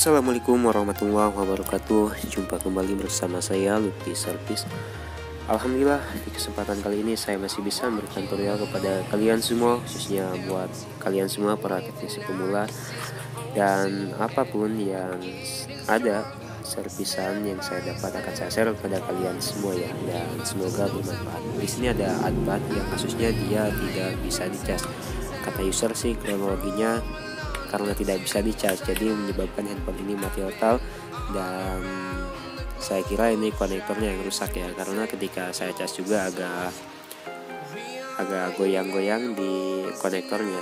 Assalamualaikum warahmatullahi wabarakatuh. Jumpa kembali bersama saya Lutfi Service. Alhamdulillah di kesempatan kali ini saya masih bisa memberikan tutorial kepada kalian semua, khususnya buat kalian semua para teknisi pemula dan apapun yang ada servisan yang saya dapat akan saya share kepada kalian semua ya, dan semoga bermanfaat. Di sini ada adban yang kasusnya dia tidak bisa dicas. Kata user sih kronologinya karena tidak bisa dicas, jadi menyebabkan handphone ini mati total, dan saya kira ini konektornya yang rusak ya, karena ketika saya cas juga agak goyang-goyang di konektornya.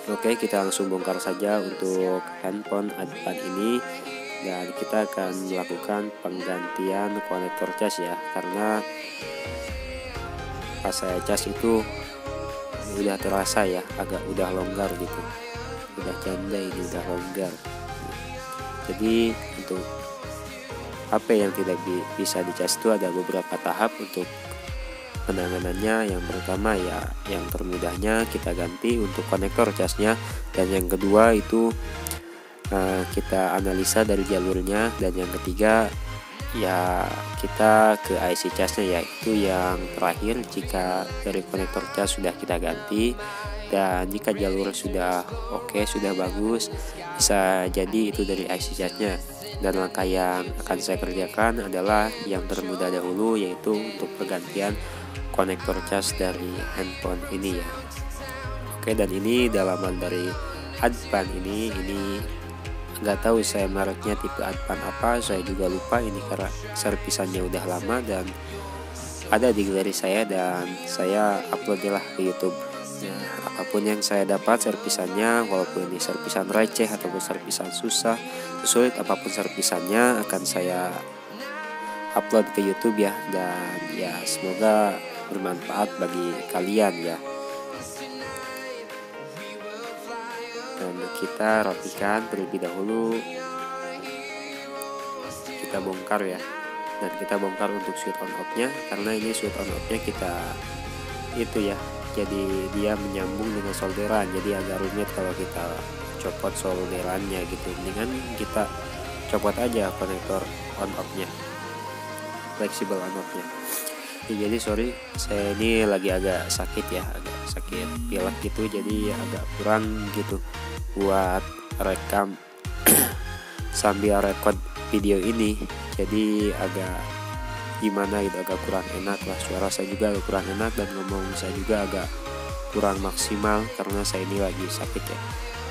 Oke, kita langsung bongkar saja untuk handphone adban ini, dan kita akan melakukan penggantian konektor cas ya, karena pas saya cas itu udah terasa ya, udah longgar gitu, udah janda ini, udah longgar. Jadi untuk HP yang tidak bisa dicas itu ada beberapa tahap untuk penanganannya. Yang pertama ya, yang termudahnya kita ganti untuk konektor casnya, dan yang kedua itu kita analisa dari jalurnya, dan yang ketiga ya kita ke IC casnya, yaitu yang terakhir jika dari konektor cas sudah kita ganti, dan jika jalur sudah oke, sudah bagus, bisa jadi itu dari IC casnya. Dan langkah yang akan saya kerjakan adalah yang termudah dahulu, yaitu untuk pergantian konektor cas dari handphone ini ya. Oke, dan ini dalaman dari adban ini nggak tahu saya mereknya tipe adban apa, saya juga lupa ini karena servisannya udah lama dan ada di galeri saya, dan saya uploadnya lah ke YouTube. Nah, apapun yang saya dapat servisannya, walaupun ini servisan receh ataupun servisan susah, sulit apapun servisannya, akan saya upload ke YouTube ya, dan ya semoga bermanfaat bagi kalian ya. Dan kita rapikan terlebih dahulu, kita bongkar ya, dan kita bongkar untuk switch on off nya, karena ini switch on off nya kita itu ya, jadi dia menyambung dengan solderan, jadi agak rumit kalau kita copot solderannya gitu. Mendingan kita copot aja konektor on off nya, fleksibel on off nya ya. Jadi sorry, saya ini lagi agak sakit ya, agak sakit pilek gitu, jadi agak kurang gitu buat rekam sambil rekod video ini, jadi agak gimana gitu, agak kurang enak lah, suara saya juga agak kurang enak, dan ngomong saya juga agak kurang maksimal karena saya ini lagi sakit ya.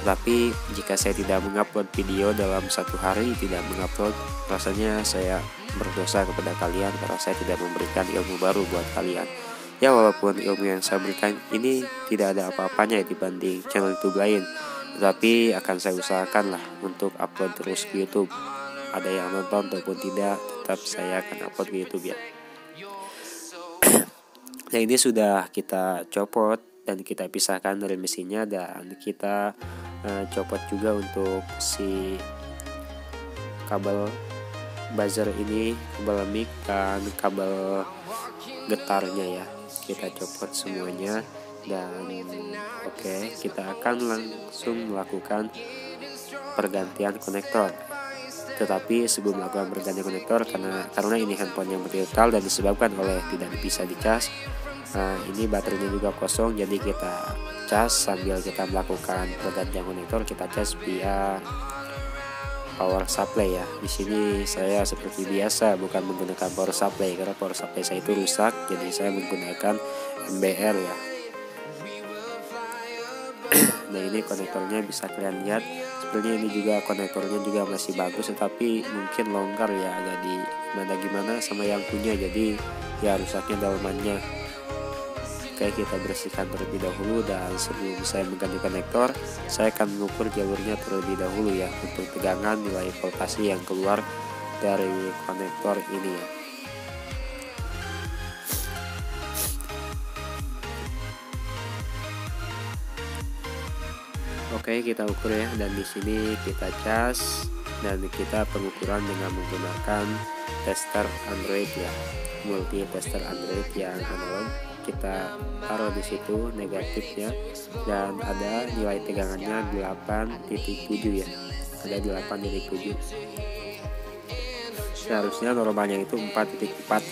Tapi jika saya tidak mengupload video dalam satu hari, tidak mengupload, rasanya saya berdosa kepada kalian karena saya tidak memberikan ilmu baru buat kalian ya. Walaupun ilmu yang saya berikan ini tidak ada apa-apanya dibanding channel YouTube lain, tetapi akan saya usahakan lah untuk upload terus ke YouTube. Ada yang nonton ataupun tidak, tetap saya akan upload ke YouTube ya. Nah, ini sudah kita copot dan kita pisahkan dari mesinnya, dan kita copot juga untuk si kabel buzzer ini, kabel mic dan kabel getarnya ya, kita copot semuanya. Dan oke, kita akan langsung melakukan pergantian konektor. Tetapi sebelum melakukan pergantian konektor, karena ini handphone yang mati total dan disebabkan oleh tidak bisa dicas, ini baterainya juga kosong, jadi kita cas sambil kita melakukan pergantian konektor, kita cas via power supply ya. Di sini saya seperti biasa bukan menggunakan power supply karena power supply saya itu rusak, jadi saya menggunakan MBR ya. Nah, ini konektornya bisa kalian lihat, sebenarnya ini juga konektornya juga masih bagus, tetapi mungkin longgar ya, agak di gimana sama yang punya, jadi ya rusaknya dalamannya. Oke, kita bersihkan terlebih dahulu, dan sebelum saya mengganti konektor, saya akan mengukur jalurnya terlebih dahulu ya, untuk tegangan nilai voltasi yang keluar dari konektor ini ya. Oke, kita ukur ya, dan di sini kita cas, dan kita pengukuran dengan menggunakan tester Android ya, multi tester Android yang analog. Kita taruh di situ negatifnya, dan ada nilai tegangannya 8.7 ya. ada di 8.7. Seharusnya normalnya itu 4.4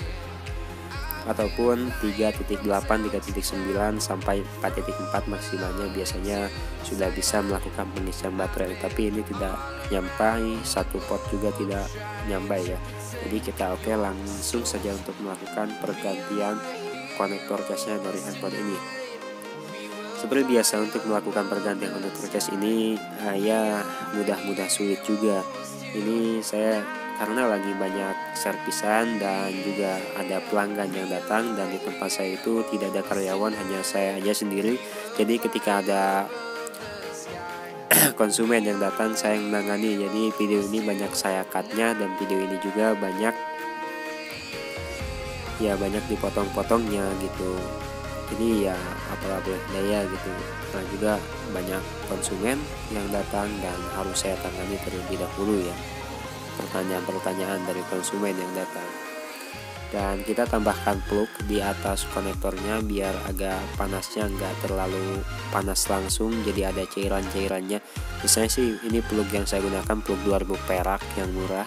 ataupun 3.8, 3.9 sampai 4.4 maksimalnya biasanya sudah bisa melakukan pengisian baterai, tapi ini tidak nyampai, satu pot juga tidak nyampai ya. Jadi kita langsung saja untuk melakukan pergantian konektor casnya dari handphone ini. Seperti biasa untuk melakukan pergantian konektor cas ini ya mudah sulit juga. Ini saya karena lagi banyak servisan dan juga ada pelanggan yang datang, dan di tempat saya itu tidak ada karyawan, hanya saya aja sendiri. Jadi ketika ada konsumen yang datang saya yang menangani. Jadi video ini banyak saya cutnya, dan video ini juga banyak dipotong-potongnya gitu. Jadi ya apalah boleh daya gitu. Karena juga banyak konsumen yang datang dan harus saya tangani terlebih dahulu ya, pertanyaan-pertanyaan dari konsumen yang datang. Dan kita tambahkan plug di atas konektornya biar agak panasnya nggak terlalu panas langsung, jadi ada cairan-cairannya. Misalnya sih ini plug yang saya gunakan plug 2000 perak yang murah.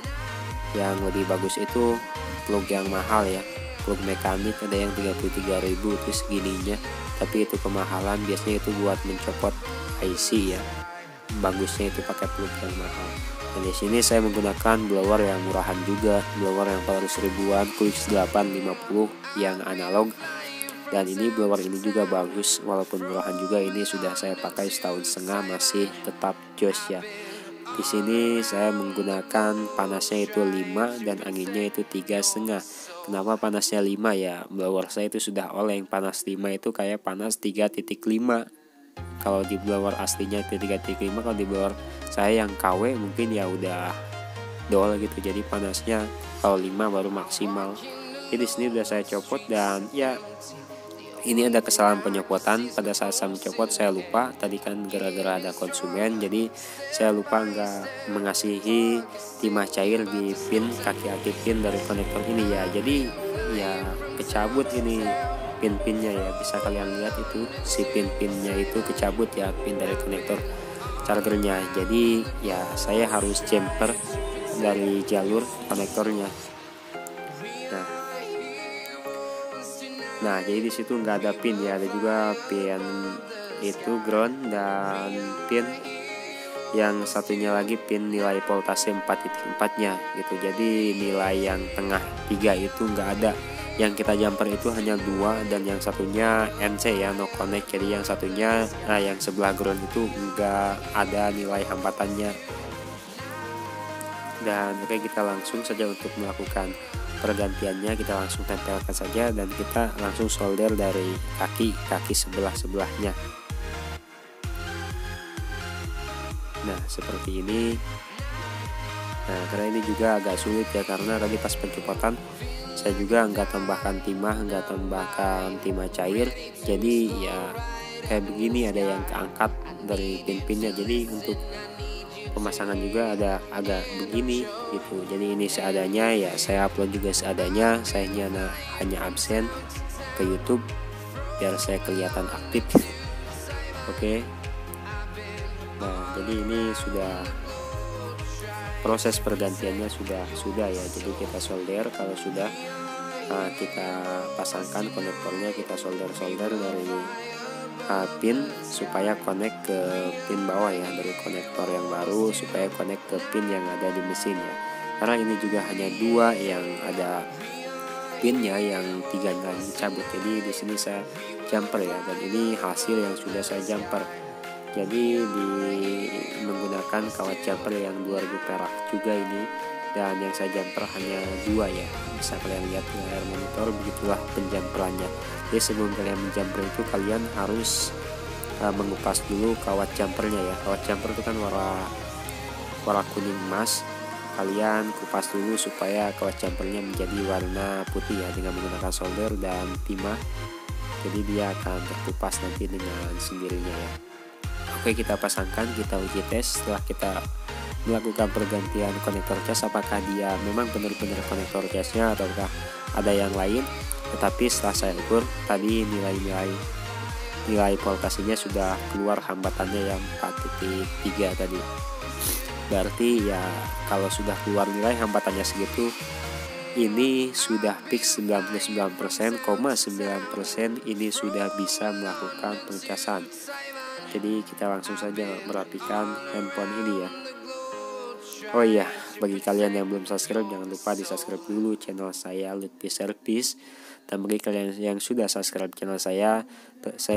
Yang lebih bagus itu plug yang mahal ya, plug mekanik, ada yang 33.000 itu segininya, tapi itu kemahalan. Biasanya itu buat mencopot IC ya, bagusnya itu pakai plug yang mahal. Dan di sini saya menggunakan blower yang murahan juga, blower yang 400 ribuan, Quix 850 yang analog. Dan ini blower ini juga bagus, walaupun murahan juga. Ini sudah saya pakai setahun setengah, masih tetap jos ya. Di sini saya menggunakan panasnya itu 5 dan anginnya itu 3,5. Kenapa panasnya 5 ya? Blower saya itu sudah oleng. Panas 5 itu kayak panas 3.5. Kalau di blower aslinya itu 3.5, kalau di blower saya yang KW mungkin ya udah dol gitu. Jadi panasnya kalau 5 baru maksimal. Jadi di sini udah saya copot, dan ya ini ada kesalahan penyopotan. Pada saat saya mencopot saya lupa, tadi kan gara-gara ada konsumen, jadi saya lupa nggak mengasihi timah cair di pin kaki aki pin dari konektor ini ya. Jadi ya kecabut ini pin-pinnya ya, bisa kalian lihat itu si pin-pinnya itu kecabut ya, pin dari konektor chargernya. Jadi ya saya harus jumper dari jalur konektornya. Nah jadi di situ nggak ada pin ya, ada juga pin itu ground, dan pin yang satunya lagi pin nilai voltase 4.4-nya gitu. Jadi nilai yang tengah 3 itu nggak ada. Yang kita jumper itu hanya 2, dan yang satunya NC ya, no connect. Jadi yang satunya yang sebelah ground itu nggak ada nilai hambatannya. Dan oke, kita langsung saja untuk melakukan pergantiannya. Kita langsung tempelkan saja, dan kita langsung solder dari kaki sebelah-sebelahnya. Nah seperti ini. Nah karena ini juga agak sulit ya, karena tadi pas pencopotan saya juga nggak tambahkan timah cair. Jadi ya kayak begini, ada yang keangkat dari pin-pinnya. Jadi untuk pemasangan juga ada agak begini gitu. Jadi ini seadanya ya, saya upload juga seadanya. Saya hanya absen ke YouTube biar saya kelihatan aktif. Oke. Nah jadi ini sudah proses pergantiannya sudah ya. Jadi kita solder, kalau sudah kita pasangkan konektornya, kita solder dari pin supaya connect ke pin bawah ya, dari konektor yang baru supaya connect ke pin yang ada di mesin ya. Karena ini juga hanya 2 yang ada pinnya, yang 3 nggak dicabut. Jadi di sini saya jumper ya, dan ini hasil yang sudah saya jumper. Jadi menggunakan kawat jumper yang 2000 perak juga ini, dan yang saya jumper hanya 2 ya. Bisa kalian lihat di layar monitor, begitulah penjamperannya. Jadi sebelum kalian menjumper itu kalian harus mengupas dulu kawat jumpernya ya. Kawat jumper itu kan warna kuning emas. Kalian kupas dulu supaya kawat jumpernya menjadi warna putih ya, dengan menggunakan solder dan timah. Jadi dia akan terkupas nanti dengan sendirinya ya. Oke, kita pasangkan, kita uji tes. Setelah kita melakukan pergantian konektor cas, apakah dia memang benar-benar konektor casnya ataukah ada yang lain. Tetapi setelah saya ukur tadi, nilai voltasenya sudah keluar hambatannya yang 4.3 tadi. Berarti ya kalau sudah keluar nilai hambatannya segitu, ini sudah fix 99,9% ini sudah bisa melakukan pengecasan. Jadi kita langsung saja merapikan handphone ini ya. Oh iya, bagi kalian yang belum subscribe, jangan lupa di subscribe dulu channel saya Lutfi Service. Dan bagi kalian yang sudah subscribe channel saya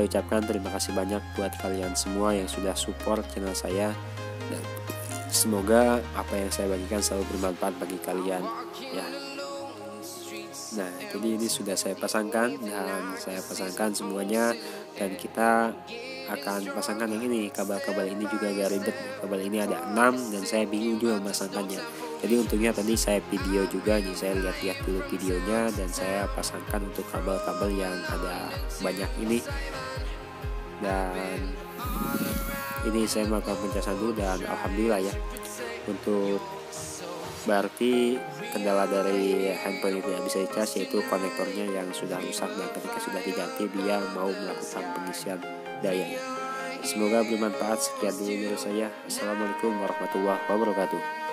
ucapkan terima kasih banyak buat kalian semua yang sudah support channel saya. Dan semoga apa yang saya bagikan selalu bermanfaat bagi kalian ya. Nah, jadi ini sudah saya pasangkan dan saya pasangkan semuanya, dan kita akan pasangkan yang ini. Kabel-kabel ini juga agak ribet. Kabel ini ada 6 dan saya bingung juga memasangkannya. Jadi untungnya tadi saya video juga, jadi saya lihat-lihat dulu videonya dan saya pasangkan untuk kabel-kabel yang ada banyak ini. Dan ini saya melakukan pencasan dulu dan alhamdulillah ya. Untuk berarti kendala dari handphone itu yang bisa dicas yaitu konektornya yang sudah rusak, dan ketika sudah diganti dia mau melakukan pengisian daya. Semoga bermanfaat. Sekian dulu dari saya. Assalamualaikum warahmatullahi wabarakatuh.